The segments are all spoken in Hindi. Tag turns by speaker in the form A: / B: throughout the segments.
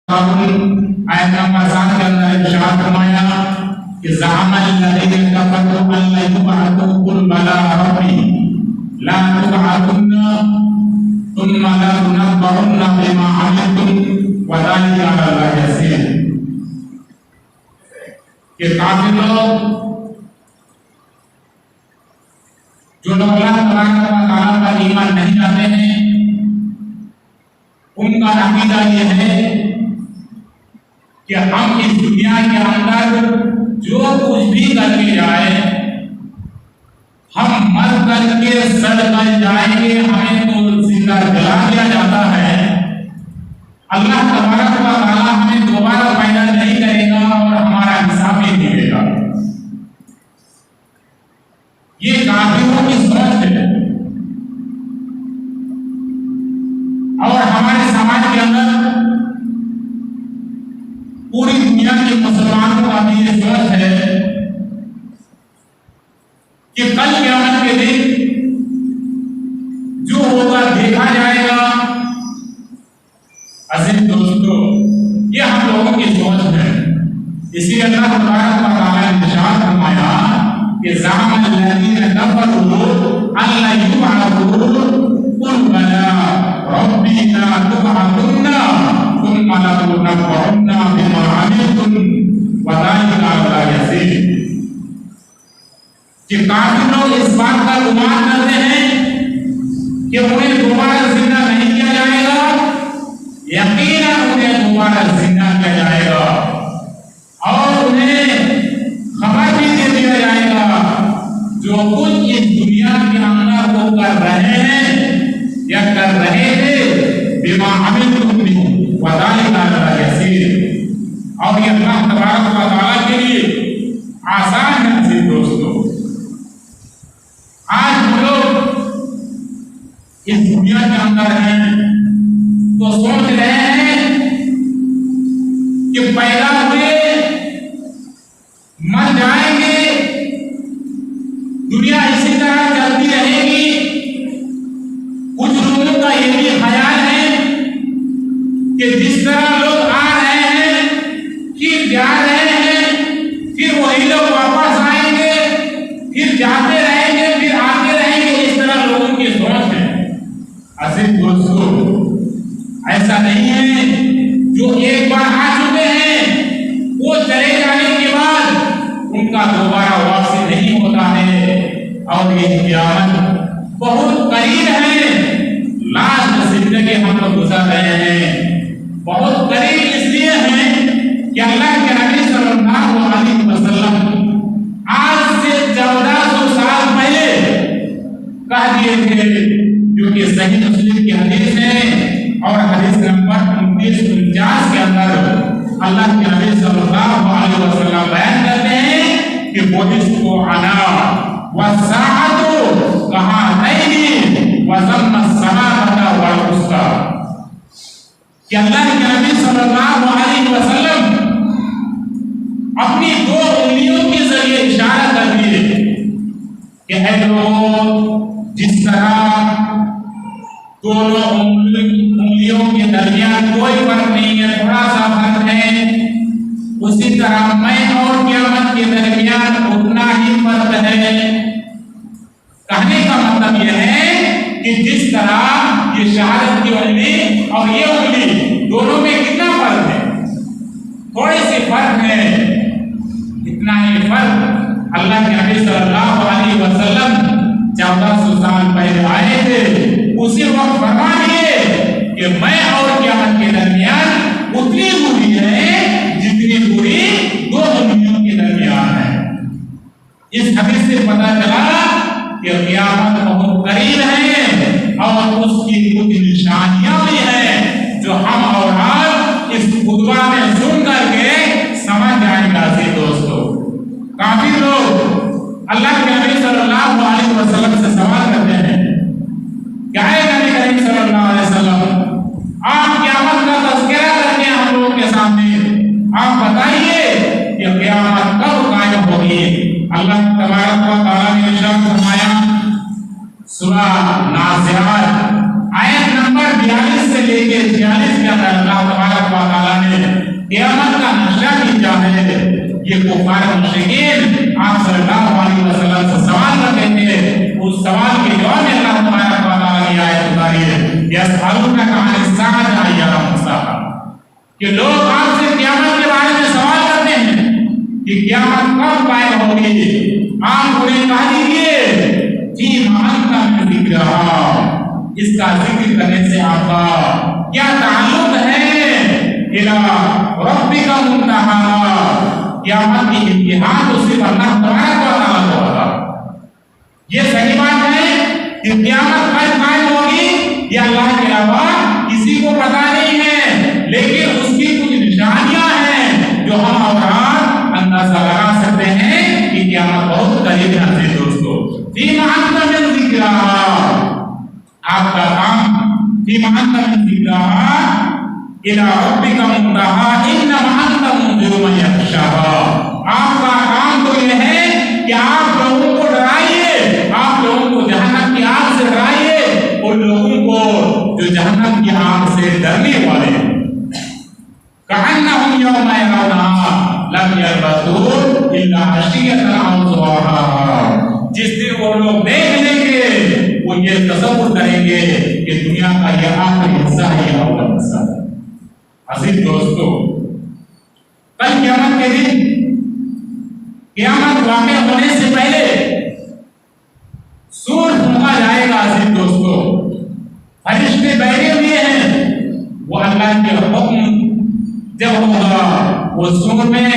A: आयत नंबर 7 के अंदर इरशाद फरमाया कि ज़अमल लज़ीना कफ़रू अन ला युबअथू कुल बला रब्बी ला तुबअथुन्ना तुम्मा ला तुनब्बउन्ना बिमा अमिलतुम व ज़ालिका अला अल्लाह यसीर। कि काफिर लोग, जो लोग अल्लाह तबारक व तआला पर ईमान नहीं लाते हैं, उनका अकीदा यह है कि हम इस दुनिया के अंदर जो कुछ भी करके जाए, हम मर करके सड़ कर जाएंगे, हमें तो जिंदा जला दिया जाता है। अल्लाह तबारक व तआला हमें दोबारा पैदा नहीं करेगा और हमारा हिसाब नहीं देगा। ये काफिरों की सोच है। और हमारे समाज के अंदर पूरी दुनिया के मुसलमानों का भी ये सोच है कि कल क़यामत के दिन जो होगा देखा जाएगा। अजीज दोस्तों, ये हम लोगों की सोच है। इसी अल्लाह तबारक व तआला ने इरशाद फरमाया कि ज़अमल लज़ीना कफ़रू अन ला युबअथू कुल बला रब्बी ला तुबअथुन्ना तुम्मा ला तुनब्बउन्ना बिमा अमिलतुम व ज़ालिका अला अल्लाह यसीर। कि काफिर लोग इस बात का गुमान करते हैं कि उन्हें दोबारा जिंदा नहीं किया जाएगा। यकीनन उन्हें दोबारा जिंदा किया जाएगा और उन्हें खबर भी दे दिया जाएगा जो कुछ इस दुनिया के अंदर वो कर रहे हैं या कर रहे थे, बिमा अमिलतुम व ज़ालिका अला अल्लाह यसीर। और ये अल्लाह तबारक व तआला के लिए आसान है। अजीज दोस्तों, आज हम लोग इस दुनिया के अंदर हैं तो सोच रहे हैं कि पैदा हुए, मर जाएंगे, दुनिया इसी तरह चलती रहेगी। कुछ लोगों का ये भी ख्याल है कि जिस तरह लोग आ रहे हैं, फिर जा रहे हैं, फिर वही लोग वापस आएंगे, फिर जाते रहेंगे, फिर आते रहेंगे। इस तरह लोगों की सोच है। अजीज दोस्तों, ऐसा नहीं है। जो एक बार आ चुके हैं वो चले जाने के बाद उनका दोबारा वापसी नहीं होता है और ये क़यामत बहुत करीब है। लास्ट जिंदगी हम लोग गुजार रहे हैं, बहुत करीब इसलिए है कि अल्लाह के नबी सल्लल्लाहु अलैहि वसल्लम आज से 1400 साल पहले कह दिए थे, जो कि सही मुस्लिम की हदीस है और हदीस नंबर 2949 के अंदर अल्लाह के नबी सल्लल्लाहु अलैहि वसल्लम बयान करते हैं कि बुइस्तु अना वस्साअतु कहातैनि वज़म्मा समाअता वल उस्ता। कि अल्लाह के नबी सल्लल्लाहु अलैहि वसल्लम अपनी दो उंगलियों के जरिए इशारा कर दिए कि है लोग, जिस तरह दोनों उंगलियों के दरमियान कोई फर्क नहीं है, थोड़ा सा फर्क है, उसी तरह मैं और क़यामत के दरमियान उतना ही फर्क है। कहने का मतलब यह है कि जिस तरह ये शहादत की उंगली और ये उंगली, दोनों में कितना फर्क है? थोड़ी सी फर्क है। इतना ही फर्क अल्लाह के नबी सल्लल्लाहु अलैहि वसल्लम 1400 साल पहले आए थे, उसी वक्त फरमा दिए कि मैं और क़यामत के दरमियान उतनी दूरी है जितनी दूरी दो उंगलियों के दरमियान है। इस हदीस से पता चला कि क़यामत बहुत करीब है और उसकी कुछ निशानियां भी हैं जो हम और आप इस खुतबा में सुन करके समझ जाएंगे। ऐसे दोस्तों, काफी लोग अल्लाह के नबी सल्लल्लाहु अलैहि वसल्लम से सवाल करते हैं, क्या है नबी करीम सल्लल्लाहु अलैहि वसल्लम, आप क़यामत का तज़किरा करके हम लोगों के सामने आप बताइए कि क़यामत कब कायम होगी। अल्लाह तबारक व तआला ने इरशाद फरमाया सूरह नाज़िआत आयत नंबर 42 से लेकर 46 के अंदर अल्लाह तबारक व तआला ने क़यामत का नक्शा खींचा है। ये कुफार मुशरिकीन आप सल्लल्लाहु अलैहि वसल्लम से सवाल करते थे, उस सवाल के जवाब में अल्लाह तबारक व तआला ने आयत उतारी है, यसअलूनका अनिस साअति अय्याना मुर्साहा, कि लोग आपसे क़यामत के बारे में सवाल करते हैं कि क़यामत कब कायम होगी। आप उन्हें कह दीजिए फीमा अंता मिन ज़िक्रिहा, इसका जिक्र करने से आपका क्या ताल्लुक है, इला रब्बिका मुंतहा, क़यामत की इंतहा तो सिर्फ अल्लाह तबारक व तआला को पता। ये सही बात है कि क़यामत कब कायम होगी ये अल्लाह के अलावा किसी को पता नहीं है, लेकिन उसकी कुछ निशानियां हैं जो हम और आप अंदाजा लगा सकते हैं कि क़यामत बहुत करीब है। दोस्तों, फीमा अंता मिन ज़िक्रिहा, आपका काम फीमा अंता मिन ज़िक्रिहा इला रब्बिका मुंतहा इन्नमा अंता मुंज़िरु मन यख्शाहा, आपका काम तो यह है कि आप लोगों को डराइए, आप लोगों को जहन्नम की आग से डराइए, उन लोगों को जो जहन्नम की आग से डरने वाले हैं। कअन्नहुम यौमा यरौनहा लम यल्बसू इल्ला अशियतन औ ज़ुहाहा, जिस दिन वो लोग देख लेंगे वो ये तसव्वुर करेंगे कि दुनिया का यह आखिरी हिस्सा है, यह अव्वल हिस्सा है। अजीज दोस्तों, कल क़यामत के दिन क़यामत वाक़या होने से पहले सूर फूंका जाएगा। अजीज दोस्तों, फरिश्ते बैठे हुए हैं, वो अल्लाह के हुक्म जब होगा वो सूर में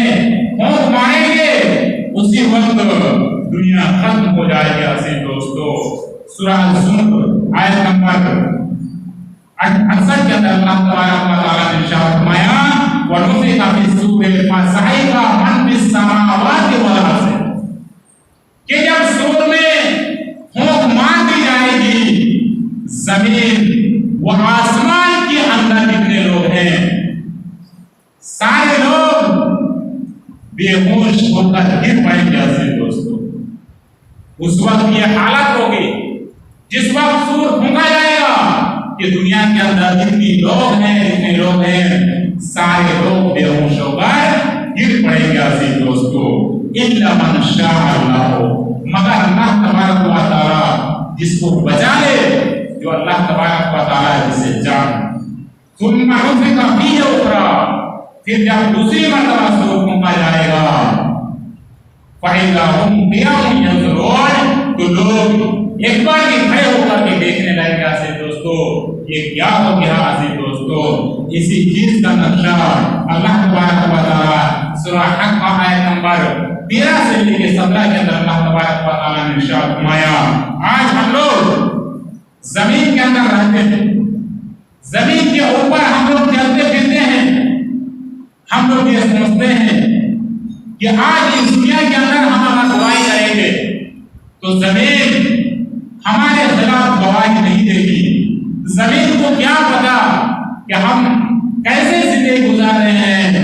A: फूंक मारेंगे, उसी वक्त दुनिया खत्म हो जाएगी। अजीज दोस्तों, सूरह ज़ुमर आयत नंबर 68 के अंदर अल्लाह तबारक व तआला ने इरशाद फरमाया, व नुफ़िख़ फ़िस्सूरि फ़सइक़ा मन फ़िस समावाति वल अर्ज़, कि जब सूर में फूंक मार दी जाएगी, जमीन व आसमान के अंदर जितने लोग हैं सारे लोग बेहोश होकर गिर पड़ेंगे। अजीज दोस्तों, उस वक्त ये हालत होगी जिस वक्त सूर फूंका जाएगा कि दुनिया के अंदर जितने लोग हैं सारे लोग बेहोश होकर गिर पड़ेंगे। अजीज दोस्तों, इल्ला मन शाअ अल्लाह, मगर अल्लाह तबारक व तआला जिसको बचा ले, जो अल्लाह तबारक व तआला जिसे जाने। सुम्मा नुफ़िख़ फ़ीहि उख़रा, फिर जब दूसरी मर्तबा सूर फूंका जाएगा, फ़इज़ा हुम क़ियामुन यंज़ुरून, तो लोग एक बार ही खड़े होकर के देखने लगेंगे। अजीज दोस्तों, ये क्या हो गया? अजीज दोस्तों, इसी चीज का नक्शा अल्लाह तबारक व तआला सूरह हक़ आयत नंबर 13 से लेकर 17 के अंदर अल्लाह तबारक व तआला ने इरशाद फरमाया, आज हम लोग जमीन के अंदर रहते हैं, जमीन के ऊपर हम लोग चलते फिरते हैं, हम लोग ये समझते हैं कि आज इस दुनिया के अंदर हम अगर बुराई करेंगे तो जमीन हमारे खिलाफ गवाही नहीं देगी। जमीन को क्या पता कि हम कैसे जिंदगी गुजार रहे हैं,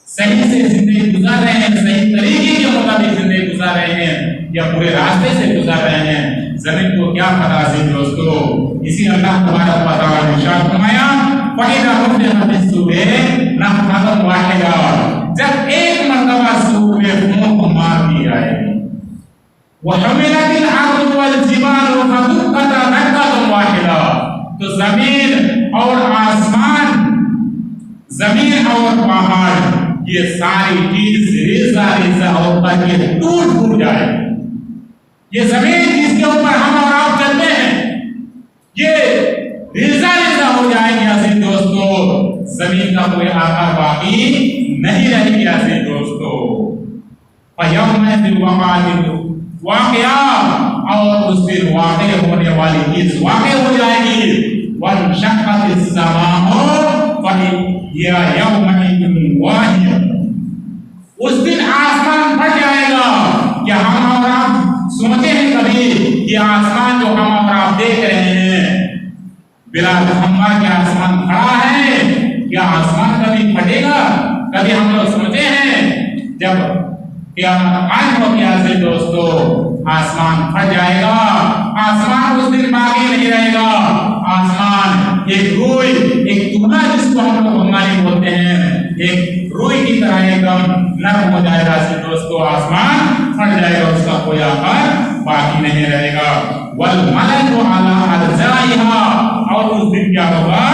A: सही से जिंदगी गुजार रहे हैं, सही तरीके के मुताबिक जिंदगी गुजार रहे हैं या पूरे रास्ते से गुजार रहे हैं, जमीन को क्या पता। अजीज दोस्तों, इसी अल्लाह तबारक व तआला ने इरशाद फरमाया, फ़इज़ा नुफ़िख़ फ़िस्सूरि नफ़ख़तन वाहिदा, जब एक मर्तबा सूर में फूंक मार दी जाएगी, वहमिलतिल अर्ज़ु वल जिबालु फदुक्कता दक्कतन वाहिदा, तो जमीन और आसमान, जमीन और पहाड़, ये सारी चीज रेज़ा रेज़ा होकर के टूट जाएगी। ये जमीन जिसके ऊपर हम और आप चलते हैं, ये रेज़ा रेज़ा हो जाएगी। अजीज दोस्तों, जमीन का कोई आकार बाकी नहीं रहेगी। अजीज दोस्तों, फ़यौमइज़िन वक़अतिल वाक़िया, और उस दिन वाक़े होने वाली चीज वाक़े हो जाएगी। वन्शक़्क़तिस समाउ फ़हिय यौमइज़िन वाहिया, उस दिन आसमान फट जाएगा। क्या हम और आप सोचे हैं कभी कि आसमान जो हम और आप देख रहे हैं बिला खंबा के आसमान खड़ा है, क्या आसमान कभी फटेगा? कभी हम लोग सोचे हैं जब क़यामत कायम हो गया से दोस्तों आसमान फट जाएगा, आसमान उस दिन बाकी नहीं रहेगा। आसमान एक गोई, एक टुकड़ा जिसको हम लोग बंगाली बोलते हैं, एक रुई की तरह एकदम नरम हो जाएगा दोस्तों, आसमान फट जाएगा, उसका कोई आकार बाकी नहीं रहेगा। वल मलकु अला अर्जाइहा, और उस दिन क्या होगा,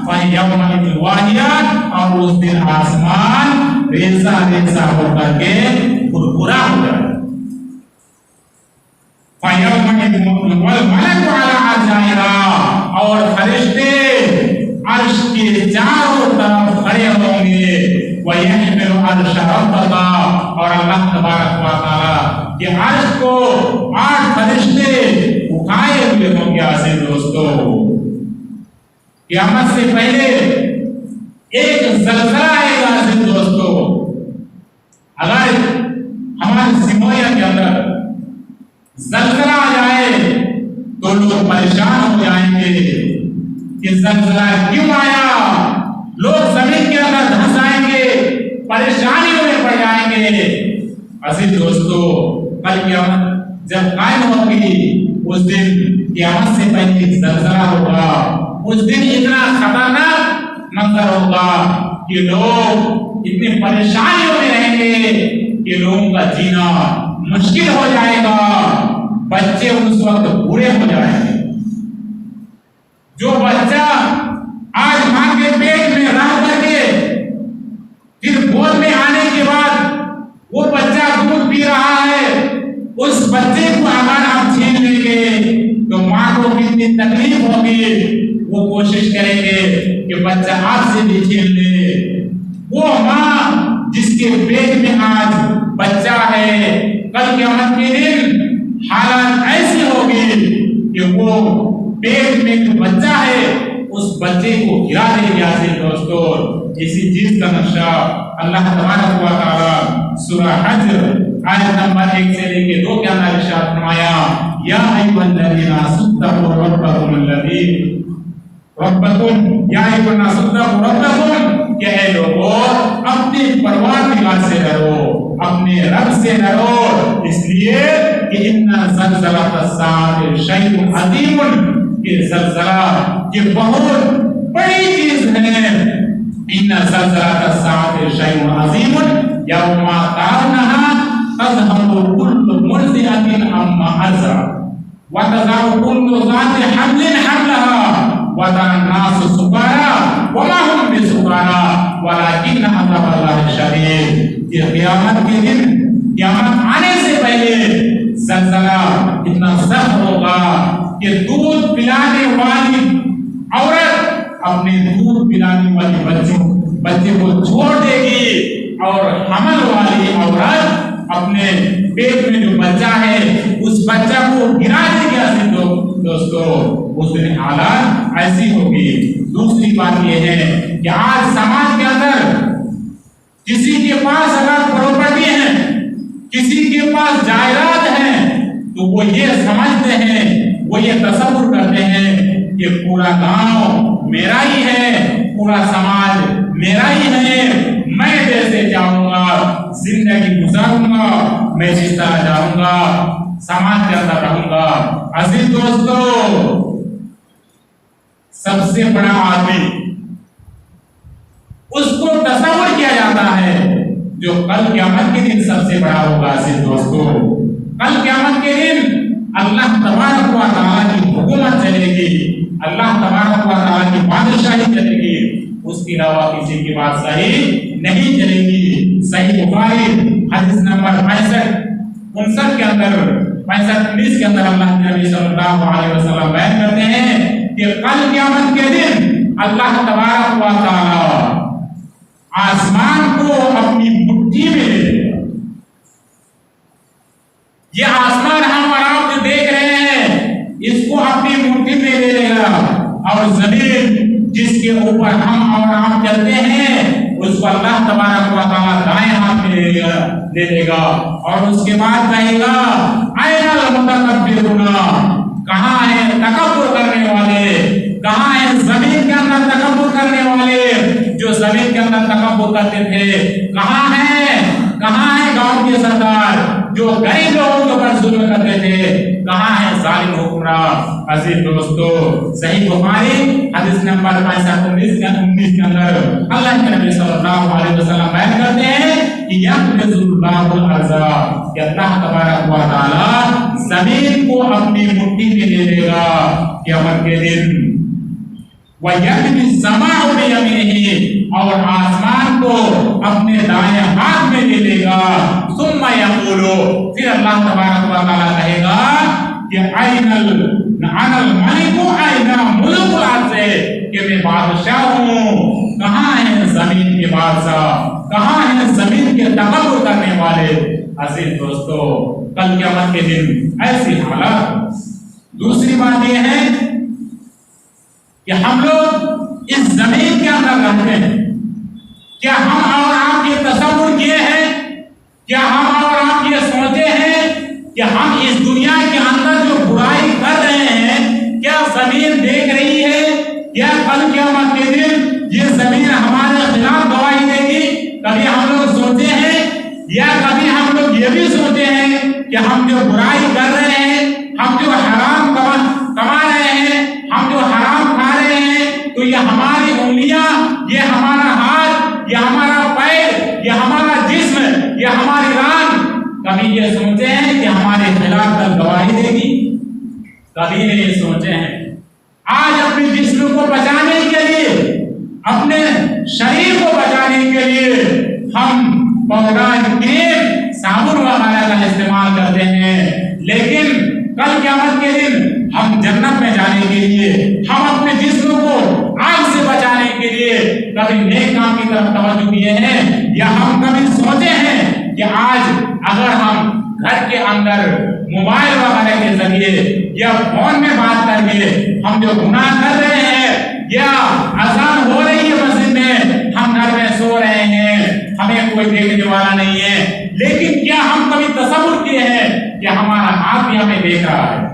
A: फयौमइज़ वाहिया, और उस दिन आसमान रेसा रेसा होकर के भुरभुरा हो जाएगा। फयौमइज़ वल मलकु अला अर्जाइहा, और फरिश्ते अर्श के चारों तरफ खड़े होंगे। वयहमिलु अर्श रब्बका, और अल्लाह तबारक व तआला के अर्श को 8 फरिश्ते उठाए हुए होंगे। ऐसे दोस्तों, क़यामत से पहले एक ज़लज़ला आएगा। ऐसे दोस्तों, अगर हमारे सिमोया के अंदर ज़लज़ला आ जाए तो लोग परेशान हो जाएंगे कि ज़लज़ला क्यों आया, लोग जमीन के अंदर धंस जाएंगे, परेशानियों में पड़ जाएंगे। अजीज दोस्तों, कल क़यामत जब कायम होगी, उस दिन क़यामत से पहले ज़लज़ला होगा। उस दिन इतना खतरनाक मंजर होगा कि लोग इतनी परेशानियों में रहेंगे कि लोगों का जीना मुश्किल हो जाएगा। बच्चे उस वक्त बूढ़े हो जाएंगे। जो बच्चा आज मां के पेट में रह करके फिर गोद में आने के बाद वो बच्चा दूध पी रहा है, उस बच्चे को अगर आप छीन लेंगे तो मां को कितनी तकलीफ होगी। वो कोशिश करेंगे कि बच्चा आपसे भी छीन ले। वो मां जिसके पेट में आज बच्चा है, कल क़यामत के दिन हालत ऐसी होगी कि वो पेट में जो बच्चा है उस बच्चे को गिरा देगा। ऐसे दोस्तों, इसी चीज का नक्शा अल्लाह तबारक व तआला सूरह हज्र आयत नंबर 1 से लेके 2 के अंदर इरशाद फरमाया, या अय्युहल्लज़ीना सुत्तक़ू रब्बकुम अल्लज़ी रब्बकुम, या अय्युहन्ना सुत्तक़ू रब्बकुम, कि ऐ लोगों अपने परवरदिगार से डरो, अपने रब से डरो, इसलिए कि इन्ना ज़लज़लतस्साअति शैउन अज़ीमुन, कि ज़लज़ला ये बहुत बड़ी चीज है। इन्ना ज़लज़लतस्साअति शैउन अज़ीमुन यौमा तारौनहा तज़हबु कुल्लु मुर्दिअतिन अम्मा अर्ज़अत व तज़अु कुल्लु ज़ाति हम्लिन हम्लहा व तरान्नासु सुकारा व मा हुम बिसुकारा वलाकिन्न अज़ाबल्लाहि शदीद। ये क़यामत के दिन, क़यामत आने से पहले ज़लज़ला इतना सख्त होगा कि दूध पिलाने वाली औरत अपने दूध पिलाने वाली बच्चे को छोड़ देगी, और हमल वाली औरत अपने पेट में जो बच्चा है उस बच्चा को गिरा देगी। ऐसे दोस्तों, उस दिन हालत ऐसी होगी। दूसरी बात यह है कि आज समाज के अंदर किसी के पास अगर प्रॉपर्टी है, किसी के पास जायदाद है, तो वो ये समझते हैं, वो ये तसव्वुर करते हैं कि पूरा गांव मेरा ही है, पूरा समाज मेरा ही है, मैं जैसे चाहूंगा जिंदगी गुजारूंगा, मैं जिस तरह चाहूंगा समाज के अंदर रहूंगा। अजीज दोस्तों, सबसे बड़ा आदमी उसको तसव्वुर किया जाता है जो कल क़यामत के दिन सबसे बड़ा होगा। अजीज दोस्तों, कल क़यामत के दिन अल्लाह तबारक व तआला की हुकूमत चलेगी, अल्लाह तबारक व तआला की बादशाही चलेगी, उसके अलावा किसी की बादशाही नहीं चलेगी। सही बुखारी हदीस नंबर 65-59 के अंदर 65-19 के अंदर अल्लाह के नबी सल्लल्लाहु अलैहि वसल्लम बयान करते हैं कि कल क़यामत के दिन अल्लाह तबारक व तआला आसमान को अपनी मुट्ठी में ले लेगा। ये आसमान हम और आप जो देख रहे हैं, इसको अपनी मुट्ठी में ले लेगा, और जमीन जिसके ऊपर हम और आप चलते हैं उसको अल्लाह तबारक व तआला दाएं हाथ में ले लेगा, और उसके बाद कहेगा, ऐनल मुतकब्बिरूना, कहाँ है तकब्बुर करने वाले, कहाँ है जमीन के अंदर तकब्बुर करने वाले, जो जमीन के अंदर तकब्बुर करते थे, कहाँ है गांव के सरदार, जो गरीब लोगों के ऊपर जुल्म करते थे, कहाँ है जालिम हुक्मरान। अजीज दोस्तों, सही बुखारी हदीस नंबर 19 के अंदर अल्लाह के नबी सल्लल्लाहु अलैहि वसल्लम बयान करते हैं कि यक़बिज़ुल्लाहुल अर्ज़ा, कि अल्लाह तबारक व तआला जमीन को अपनी मुट्ठी में ले लेगा क़यामत के दिन। व यक़बिज़ समाअ बियमीनिही, और आसमान को अपने दाएं हाथ में ले लेगा। सुम्मा यक़ूलु, फिर अल्लाह तबारक व तआला कहेगा कि अनल मलिकु अयना मुल्कुल अर्ज़, कि मैं बादशाह हूँ, कहाँ है जमीन के बादशाह, कहाँ है जमीन के तकब्बुर करने वाले। अजीज दोस्तों, कल क़यामत के दिन ऐसी हालत। दूसरी बात यह है कि हम लोग इस जमीन के अंदर रहते हैं। क्या हम और आप ये तसव्वुर किए हैं, क्या हम और आप ये सोचे हैं कि हम इस दुनिया के अंदर जो बुराई कर रहे हैं, क्या जमीन देख रही है? क्या कल क़यामत के दिन ये जमीन हमारे खिलाफ गवाही देगी? कभी हम लोग सोचे हैं, या कभी हम लोग ये भी सोचे हैं कि हम जो बुराई कर रहे हैं, हम जो हराम कमा रहे हैं, हम जो हराम खा रहे हैं, तो ये हमारी उंगलियां, ये हमारा हाथ, ये हमारा पैर, ये हमारा जिस्म, ये हमारी रान, कभी ये सोचे हैं कि हमारे खिलाफ कल गवाही देगी? कभी नहीं सोचे हैं। आज अपने जिस्म को बचाने के लिए, अपने शरीर को बचाने के लिए हम पाउडर, क्रीम, साबुन वगैरह का इस्तेमाल करते हैं, लेकिन कल क़यामत के दिन हम जन्नत में जाने के लिए, हम अपने जिस्म को आग से बचाने के लिए कभी नेक काम की तरफ तवज्जो किए हैं? या हम कभी सोचे हैं कि आज अगर हम घर के अंदर मोबाइल वगैरह के जरिए या फोन में बात करके हम जो गुनाह कर रहे हैं, या अज़ान हो रही है मस्जिद में, हम घर में सो रहे हैं, हमें कोई देखने वाला नहीं है, लेकिन क्या हम कभी तसव्वुर किए हैं कि हमारा हाथ भी हमें देख रहा है?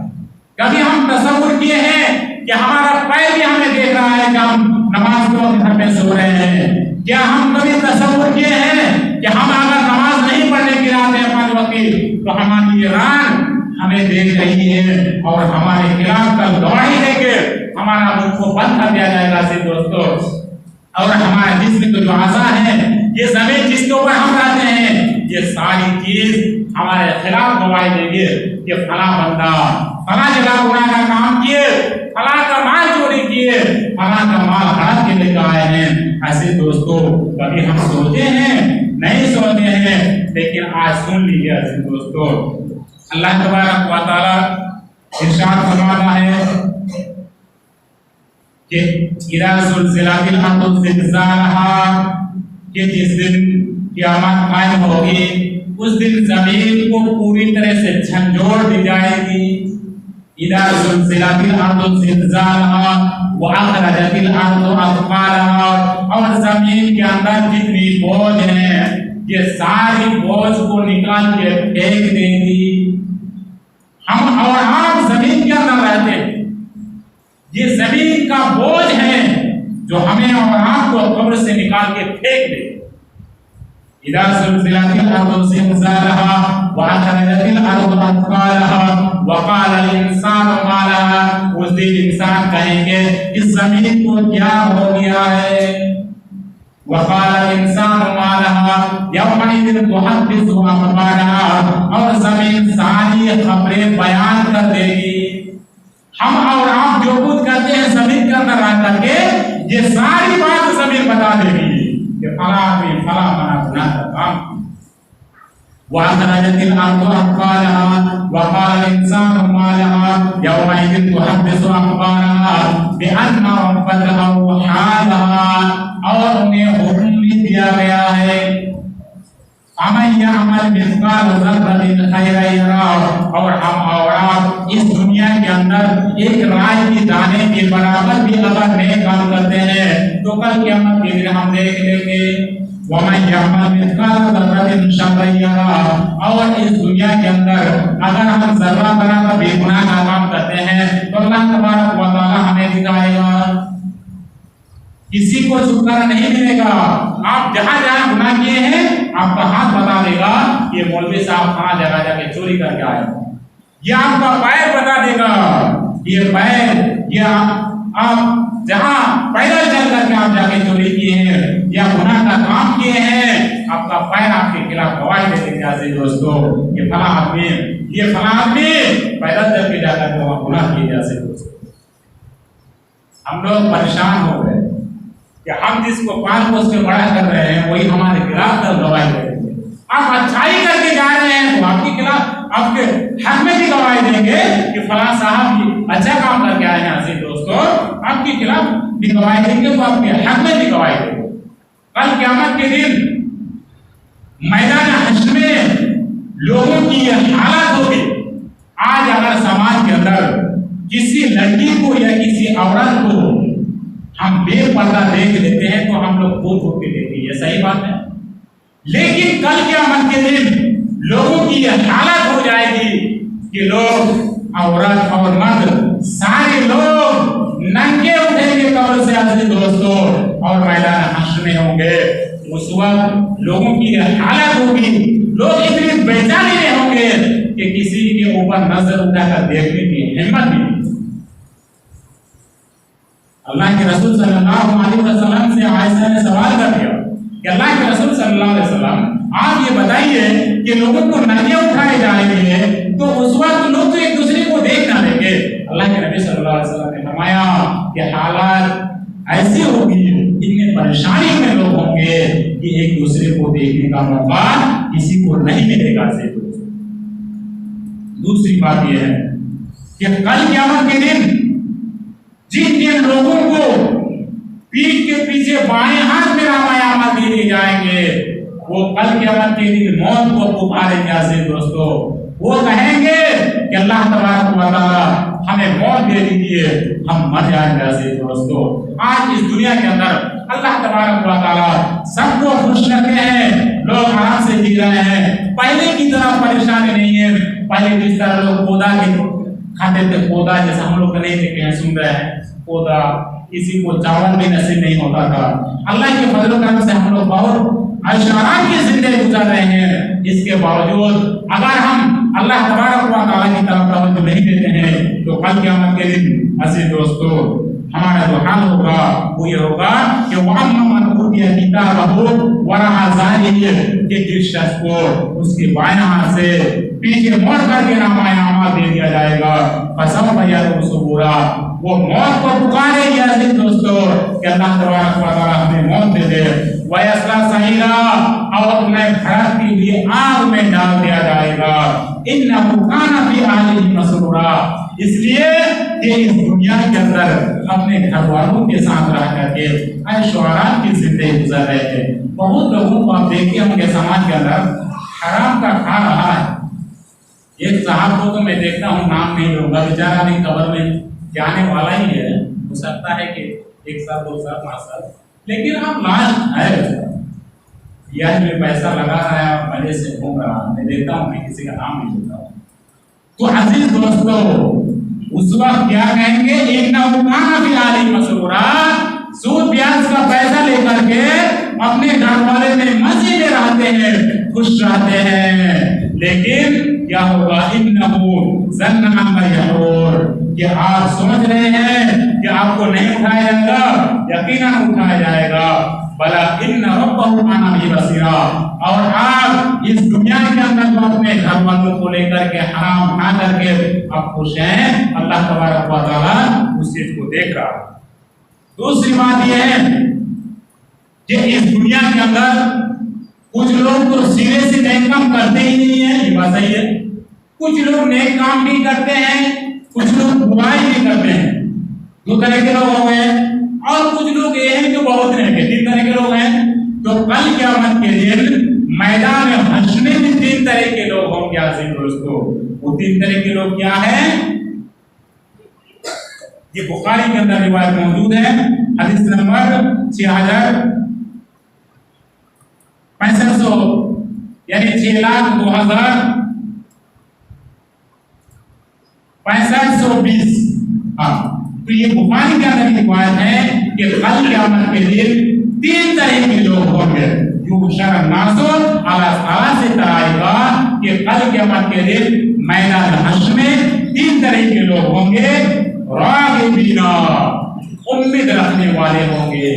A: कभी हम तसव्वुर किए हैं कि हमारा पैर भी हमें देख रहा है कि हम नमाज के वक्त घर में सो रहे हैं? क्या हम कभी तसव्वुर किए हैं कि हम अगर नमाज नहीं पढ़ने की आते हैं 5 वक्त की, तो हमारी ये रान हमें देख रही है और हमारे खिलाफ कल गवाही देके हमारा मुंह को बंद कर दिया जाएगा। से दोस्तों, और हमारे जिस्म के जो आज़ा है, ये जमीन जिसके ऊपर हम रहते हैं, ये सारी चीज हमारे खिलाफ गवाही देंगे कि फला बंदा फला जगह गुनाह का काम किए, फला का माल चोरी किए, फला का माल हड़प के लेकर आए हैं। ऐसे दोस्तों, कभी हम सोचे हैं? नहीं सोचे हैं, लेकिन आज सुन लीजिए। ऐसे दोस्तों, अल्लाह तबारक व तआला इरशाद फरमाता है कि इज़ा ज़ुलज़िलातिल अर्ज़ु ज़िलज़ालहा, कि जिस दिन क़यामत कायम होगी, उस दिन जमीन को पूरी तरह से झंझोड़ दी जाएगी। इज़ा ज़ुलज़िलातिल अर्ज़ु ज़िलज़ालहा व अख़रजतिल अर्ज़ु अथक़ालहा, और जमीन के अंदर जितनी बोझ है, ये सारी बोझ को निकाल के फेंक देगी। हम और आप जमीन के अंदर रहते हैं, ये जमीन का बोझ है जो हमें और आपको कब्र से निकाल के फेंक दे। इज़ा ज़ुलज़िलातिल अर्ज़ु ज़िलज़ालहा व अख़रजतिल अर्ज़ु अथक़ालहा व क़ालल इंसानु मा लहा, उस दिन इंसान कहेंगे इस जमीन को क्या हो गया है। व क़ालल इंसानु मा लहा यौमइज़िन तुहद्दिसु अख़बारहा, और जमीन सारी खबरें बयान कर देगी। हम और आप जो कुछ करते हैं जमीन के अंदर रह करके, ये सारी बात जमीन बता देगी कि फला में फला बना गुनाह का काम। वअख़रजतिल अर्ज़ु अथक़ालहा व क़ालल इंसानु मा लहा यौमइज़िन तुहद्दिसु अख़बारहा बिअन्ना रब्बका अवहालहा, और उन्हें हुक्म भी दिया गया है अमन यअमल मिस्क़ाल ज़र्रतिन खैरन यरह, और हम और आप इस दुनिया के अंदर एक राई की दाने के बराबर भी अगर नेक काम करते हैं, तो कल क़यामत के दिन हम देख लेंगे। वमन यअमल मिस्क़ाल ज़र्रतिन शर्रन यरह, और इस दुनिया के अंदर अगर हम जर्रा बराबर बेगुनाह का काम करते हैं, तो अल्लाह तबारक व तआला हमें दिखाएगा। किसी को छुटकारा नहीं मिलेगा। आप जहां जहां गुनाह किए हैं, आपका हाथ बता देगा ये मौलवी साहब कहाँ जगह जाके चोरी करके आए। ये आपका पैर बता देगा ये पैर, ये आप जहां पैदल चल करके आप जाके चोरी किए हैं या गुनाह का काम किए हैं, आपका पैर आपके खिलाफ गवाही दे देगा। दोस्तों ये फला आदमी पैदल चल के जाकर के वहां गुनाह किए जैसे। दोस्तों हम लोग परेशान हो गए कि हम जिसको पाल पोस के बड़ा कर रहे हैं वही हमारे खिलाफ कल गवाही देंगे। आप अच्छाई करके जा रहे हैं तो आपके खिलाफ, आपके हक में भी गवाही देंगे कि फला साहब अच्छा काम करके आए हैं। ऐसे दोस्तों आपके खिलाफ भी गवाही देंगे तो आपके हक में भी गवाही देंगे। कल क़यामत के दिन मैदान हश्र में लोगों की यह हालत होगी। आज अगर समाज के अंदर किसी लड़की को या किसी औरत को हम बेपर्दा देख लेते हैं तो हम लोग खूब होके देखते हैं, सही बात है। लेकिन कल क़यामत के दिन लोगों की यह हालत हो जाएगी कि लोग, औरत और मर्द, सारे लोग नंगे उठेंगे कब्र से। ऐसे दोस्तों और मैदान हश्र में होंगे। उस वक्त लोगों की यह हालत होगी, लोग इतने बेचैन होंगे कि किसी के ऊपर नजर उठाकर देखने की हिम्मत नहीं। अल्लाह के रसूल सल्लल्लाहु अलैहि वसल्लम से आयशा ने सवाल कर दिया कि अल्लाह के रसूल सल्लल्लाहु अलैहि वसल्लम आप ये बताइए कि लोगों को नंगे उठाए जाएंगे तो उस वक्त लोग तो एक दूसरे को देख ना लेंगे। अल्लाह के नबी सल्लल्लाहु अलैहि वसल्लम ने फरमाया कि हालात ऐसी होगी, इतने परेशानी में लोग होंगे कि एक दूसरे को देखने का मौका किसी को नहीं मिलेगा। से दूसरी बात यह है कि कल क़यामत के दिन जिन जिन लोगों को पीठ के पीछे बाएं हाथ में रामायण दे दिए जाएंगे वो कल क़यामत के दिन मौत को पुकारेंगे। ऐसे दोस्तों वो कहेंगे कि अल्लाह तबारक व तआला हमें मौत दे दीजिए, हम मर जाएंगे। ऐसे दोस्तों आज इस दुनिया के अंदर अल्लाह तबारक व तआला सबको खुश रखे हैं, लोग आराम से जी रहे हैं, पहले की तरह परेशानी नहीं है। पहले जिस तरह लोग पौधा के खाते थे, पौधा जैसा हम लोग नहीं देखे हैं, सुन रहे हैं पौधा, किसी को चावल भी नसीब नहीं होता था। अल्लाह के फजल करम से हम लोग बहुत ऐश-आराम की जिंदगी गुजार रहे हैं। इसके बावजूद अगर हम अल्लाह तबारक व तआला की तरफ तवज्जो नहीं देते हैं तो कल क़यामत के दिन ऐसे दोस्तों हमारा जो हाल होगा वो ये होगा कि वअम्मा मन ऊतिया किताबहु वराअ ज़हरिही, कि जिस शख्स को उसके बाएं हाथ से पीछे मोड़ करके नामाए दे दिया जाएगा, फसौफ यदउ सुबूरा, वो मौत को पुकारेगी। ऐसे दोस्तों कि अल्लाह तबारक व तआला हमें मौत दे दे। वयस्ला सहीरा, और उन्हें भड़कती हुई आग में डाल दिया जाएगा। इन्नहु काना फी अहलिही मसरूरा, इसलिए कि इस दुनिया के अंदर अपने घर वालों के साथ रह करके ऐश-ओ-आराम की जिंदगी गुजार रहे थे। बहुत लोगों को आप देखिए उनके समाज के अंदर हराम का खा रहा है। एक साहब को तो मैं देखता हूँ, नाम नहीं लूंगा, बेचारा भी कब्र में जाने वाला ही है, हो सकता है कि 1 साल 2 साल 5 साल, लेकिन आप लाश है यह में पैसा लगा रहा है, मजे से घूम रहा है। मैं देखता हूँ, मैं किसी का नाम नहीं लेता हूँ। तो अजीज दोस्तों उस वक्त क्या कहेंगे, इन्नहु काना फी अहलिही मसरूरा, सूद ब्याज का पैसा लेकर के अपने घर वाले में मजे में रहते हैं, खुश रहते हैं। लेकिन क्या होगा, इन्नहु ज़न्ना अन्ना यहूर, कि आप समझ रहे हैं कि आपको नहीं उठाया जाएगा, यकीनन उठाया जाएगा। बला इन्ना रब्बहु काना बिही बसीरा, और आप इस दुनिया के अंदर तो अपने घर वालों को लेकर के हराम खा करके आप खुश हैं, अल्लाह तबारक व तआला उस चीज को देख रहा है। दूसरी बात यह है कि इस दुनिया के अंदर कुछ लोग तो सिरे से नेक काम करते ही नहीं है, ये बात सही है। कुछ लोग नेक काम भी करते हैं, कुछ लोग बुराई भी करते हैं। 2 तरह के लोग हो गए, और कुछ लोग ये हैं जो बहुत नेक है, 3 तरह के लोग हैं। तो कल क़यामत के दिन मैदान हश्र में भी 3 तरह के लोग होंगे। आज़ीज़ दोस्तों वो 3 तरह के लोग क्या है, ये बुखारी के अंदर रिवायत मौजूद है, हदीस नंबर 6500 यानी 6,02,6520। हाँ, तो ये बुखारी के अंदर रिवायत है कि कल क़यामत के दिन 3 तरह के लोग होंगे। युहशर अन्नासु अल्लाह ताला से कराएगा कि कल क़यामत के दिन मैदान हश्र में 3 तरह के लोग होंगे। रागिबीना, उम्मीद रखने वाले होंगे,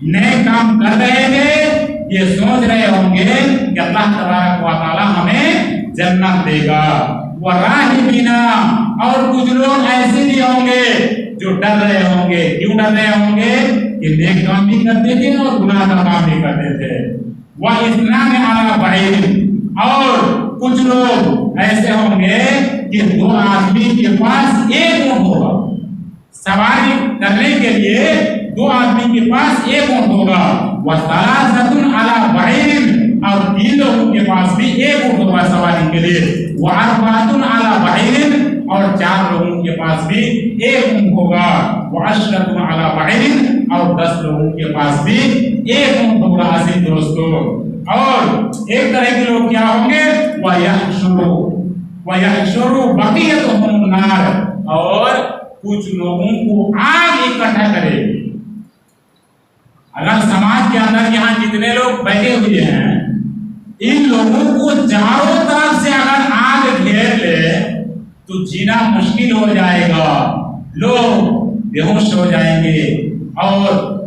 A: नए काम कर रहे थे, ये सोच रहे होंगे कि अल्लाह तबारक व तआला हमें जन्नत देगा। व राहिबीना, और कुछ लोग ऐसे भी होंगे जो डर रहे होंगे। क्यों डर रहे होंगे? कि नेक काम भी करते थे और गुनाह का काम भी करते थे। वह इस्नान अला बईन, और कुछ लोग ऐसे होंगे कि 2 आदमी के पास एक ऊंट होगा, सवारी करने के लिए 2 आदमी के पास एक ऊंट होगा। वह सलासतुन अला बईन, और 3 लोगों के पास भी एक ऊंट होगा सवारी के लिए। वह अरबातुन अला बईन, और 4 लोगों के पास भी एक ऊंट होगा। वह अशरतुन अला बईन, और 10 लोगों के पास भी एक ऊंट होगा। अजीज दोस्तों, और एक तरह के लोग क्या होंगे? वह यहशुरु बक़ियतुहुम नार, और कुछ लोगों को आग इकट्ठा करेगी। अगर समाज के अंदर यहाँ जितने लोग बैठे हुए हैं, इन लोगों को चारों तरफ से अगर आग घेर ले तो जीना मुश्किल हो जाएगा। लोग बेहोश हो जाएंगे और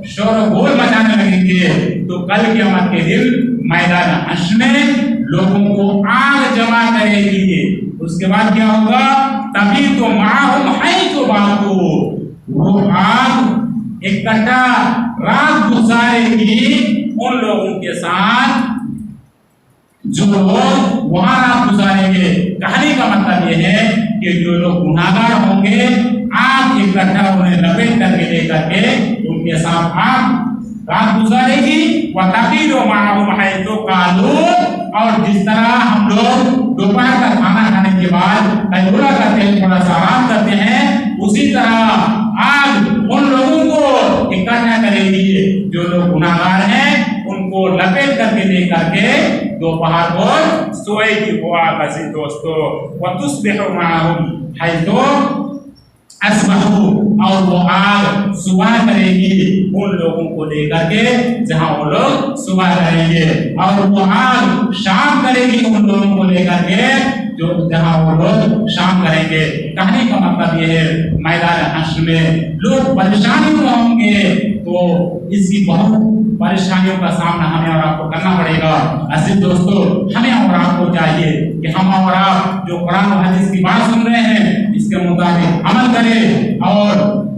A: शोरगुल मचाने लगेंगे। तो कल क़यामत के दिन मैदान हश्र में लोगों को आग जमा करेगी। उसके बाद क्या होगा? तभी तो माहुम हैसु बातू, वो आग इकट्ठा रात गुजारेगी उन लोगों के साथ जो लोग वहां रात गुजारेंगे। कहने का मतलब यह है कि जो लोग गुनाहगार होंगे, आग इकट्ठा उन्हें लपेट करके लेकर के उनके साथ आग रात गुजारेगी। वह तक़ीलो माहुम हैसु कालू, और जिस तरह हम लोग दोपहर का खाना खाने के बाद कैलूला करते हैं, थोड़ा सा आराम करते हैं, उसी तरह आग उन लोगों को इकट्ठा करेगी जो लोग गुनाहगार हैं, उनको लपेट करके लेकर के दोपहर को सोएगी वो आग। अजीज दोस्तों, वह तुस्बिहु माहुम हैसु अस्बहू, और वो आग सुबह करेगी उन लोगों को लेकर के जहां वो लोग सुबह करेंगे, और वो आग शाम करेगी उन लोगों को लेकर के जो जहां वो लोग शाम करेंगे। कहने का मतलब ये है, मैदान हश्र में लोग परेशानी में होंगे, तो इसकी बहुत परेशानियों का सामना हमें और आपको करना पड़ेगा। अजीज दोस्तों, हमें और आपको चाहिए कि हम और आप जो कुरान और हदीस की बात सुन रहे हैं, इसके मुताबिक अमल करें और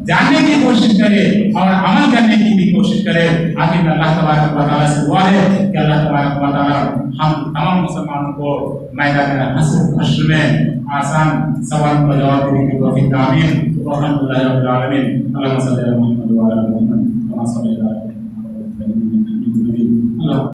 A: जानने की कोशिश करें और अमल करने की भी कोशिश करें। आखिर अल्लाह तबारक व तआला से दुआ है कि अल्लाह तबारक व तआला हम तमाम मुसलमानों को मैदान हश्र में आसान सवालों का जवाब देने की तौफीक दे। आमीन। अल्हम्दुलिल्लाहि रब्बिल आलमीन। अल्लाहुम्मा सल्लि अला मुहम्मद व अला आलि मुहम्मद कमा सल्लैता अला इब्राहीम।